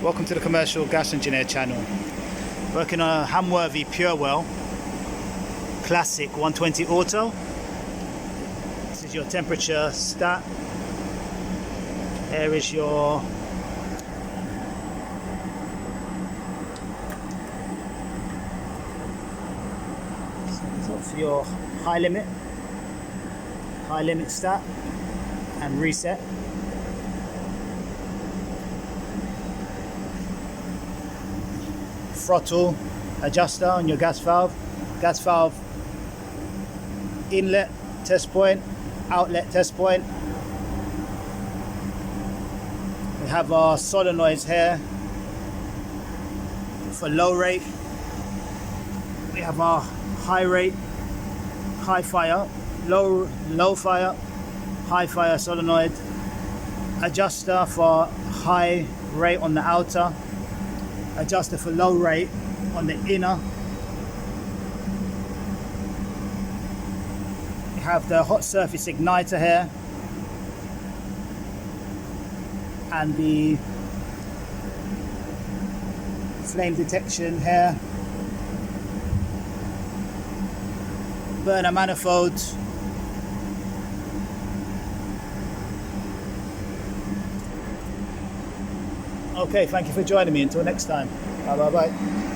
Welcome to the Commercial Gas Engineer channel. Working on a Hamworthy Purewell Classic 120 Auto. This is your temperature stat. Here is your for your high limit stat and reset. Throttle adjuster on your gas valve inlet test point, outlet test point. We have our solenoids here for low rate. We have our high rate, high fire, low fire, high fire solenoid, adjuster for high rate on the outer, adjuster for low rate on the inner. We have the hot surface igniter here and the flame detection here, burner manifold, okay, thank you for joining me. Until next time, bye.